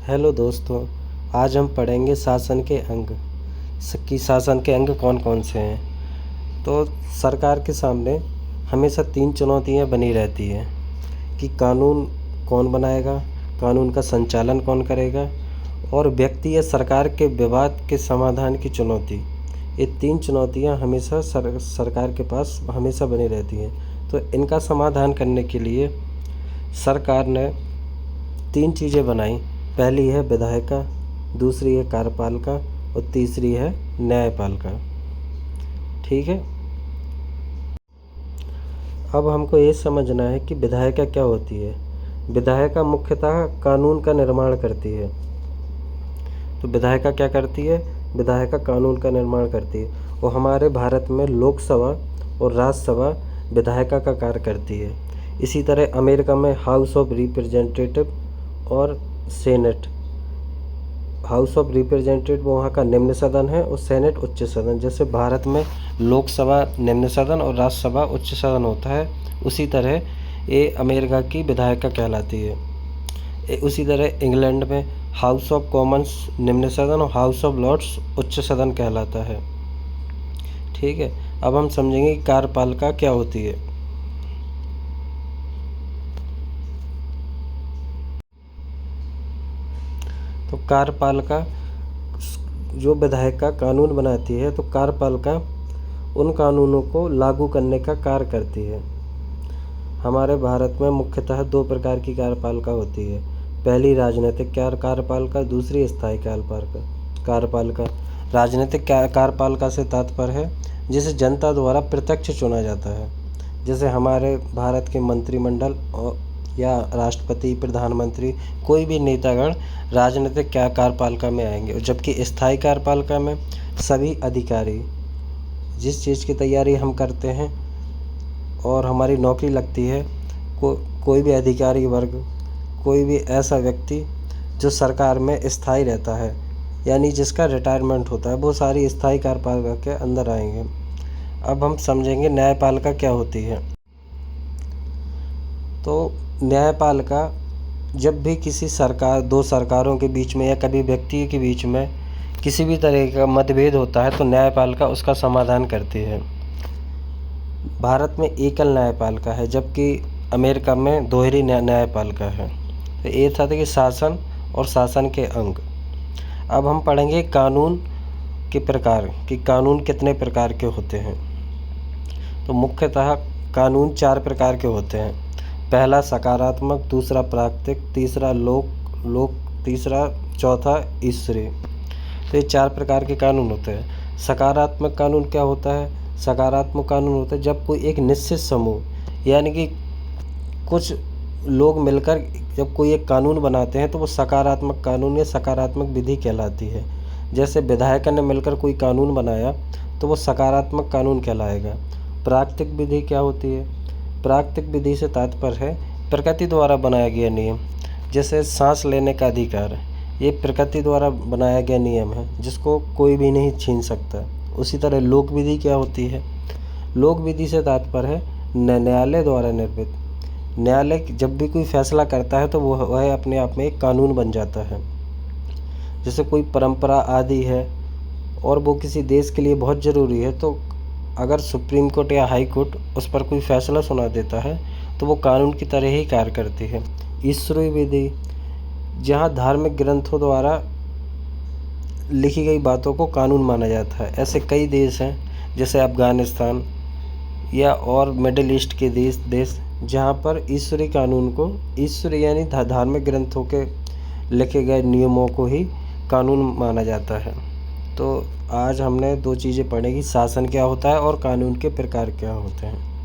Hello दोस्तों, आज हम पढ़ेंगे शासन के अंग कि शासन के अंग कौन कौन से हैं। तो सरकार के सामने हमेशा 3 चुनौतियां बनी रहती हैं कि कानून कौन बनाएगा, कानून का संचालन कौन करेगा और व्यक्ति या सरकार के विवाद के समाधान की चुनौती। ये 3 चुनौतियां हमेशा सरकार के पास हमेशा बनी रहती हैं। तो इनका समाधान करने के लिए सरकार ने 3 चीज़ें बनाई। पहली है विधायिका, दूसरी है कार्यपालिका और तीसरी है न्यायपालिका। ठीक है, अब हमको ये समझना है कि विधायिका क्या होती है। विधायिका मुख्यतः कानून का निर्माण करती है। तो विधायिका क्या करती है? विधायिका कानून का निर्माण करती है और हमारे भारत में लोकसभा और राज्यसभा विधायिका का कार्य करती है। इसी तरह अमेरिका में हाउस ऑफ रिप्रेजेंटेटिव और सेनेट। हाउस ऑफ रिप्रेजेंटेटिव वहाँ का निम्न सदन है और सेनेट उच्च सदन। जैसे भारत में लोकसभा निम्न सदन और राज्यसभा उच्च सदन होता है, उसी तरह ये अमेरिका की विधायिका कहलाती है। उसी तरह इंग्लैंड में हाउस ऑफ कॉमन्स निम्न सदन और हाउस ऑफ लॉर्ड्स उच्च सदन कहलाता है। ठीक है, अब हम समझेंगे कि कार्यपालिका क्या होती है। तो कार्यपालिका जो विधायिका कानून बनाती है, तो कार्यपालिका उन कानूनों को लागू करने का कार्य करती है। हमारे भारत में मुख्यतः 2 प्रकार की कार्यपालिका होती है। पहली राजनीतिक कार्यपालिका, दूसरी स्थायी कार्यपालिका। राजनीतिक कार्यपालिका से तात्पर्य है जिसे जनता द्वारा प्रत्यक्ष चुना जाता है। जैसे हमारे भारत के मंत्रिमंडल या राष्ट्रपति, प्रधानमंत्री, कोई भी नेतागण राजनीतिक कार्यपालिका में आएंगे। जबकि स्थायी कार्यपालिका में सभी अधिकारी, जिस चीज़ की तैयारी हम करते हैं और हमारी नौकरी लगती है, कोई भी अधिकारी वर्ग, कोई भी ऐसा व्यक्ति जो सरकार में स्थायी रहता है, यानी जिसका रिटायरमेंट होता है, वो सारी स्थायी कार्यपालिका के अंदर आएंगे। अब हम समझेंगे न्यायपालिका क्या होती है। तो न्यायपालिका जब भी किसी सरकार, 2 सरकारों के बीच में या कभी व्यक्ति के बीच में किसी भी तरह का मतभेद होता है, तो न्यायपालिका उसका समाधान करती है। भारत में एकल न्यायपालिका है, जबकि अमेरिका में दोहरी न्यायपालिका है। तो ये था कि शासन और शासन के अंग। अब हम पढ़ेंगे कानून के प्रकार कि कानून कितने प्रकार के होते हैं। तो मुख्यतः कानून 4 प्रकार के होते हैं। पहला सकारात्मक, दूसरा प्राकृतिक, तीसरा तीसरा चौथा ईश्वरीय। तो ये 4 प्रकार के कानून होते हैं। सकारात्मक कानून क्या होता है? सकारात्मक कानून होता है जब कोई एक निश्चित समूह, यानी कि कुछ लोग मिलकर जब कोई एक कानून बनाते हैं, तो वो सकारात्मक कानून या सकारात्मक विधि कहलाती है। जैसे विधायक ने मिलकर कोई कानून बनाया तो वो सकारात्मक कानून कहलाएगा। प्राकृतिक विधि क्या होती है? प्राकृतिक विधि से तात्पर्य है प्रकृति द्वारा बनाया गया नियम। जैसे सांस लेने का अधिकार, ये प्रकृति द्वारा बनाया गया नियम है जिसको कोई भी नहीं छीन सकता। उसी तरह लोक विधि क्या होती है? लोक विधि से तात्पर्य है न्यायालय द्वारा निर्मित। न्यायालय जब भी कोई फैसला करता है तो वह अपने आप में एक कानून बन जाता है। जैसे कोई परंपरा आदि है और वो किसी देश के लिए बहुत ज़रूरी है, तो अगर सुप्रीम कोर्ट या हाई कोर्ट उस पर कोई फैसला सुना देता है तो वो कानून की तरह ही कार्य करती है। ईश्वरीय विधि, जहाँ धार्मिक ग्रंथों द्वारा लिखी गई बातों को कानून माना जाता है। ऐसे कई देश हैं, जैसे अफ़गानिस्तान या और मिडिल ईस्ट के देश जहाँ पर ईश्वरीय कानून को, ईश्वरीय यानी धार्मिक ग्रंथों के लिखे गए नियमों को ही कानून माना जाता है। तो आज हमने 2 चीज़ें पढ़ी कि शासन क्या होता है और कानून के प्रकार क्या होते हैं।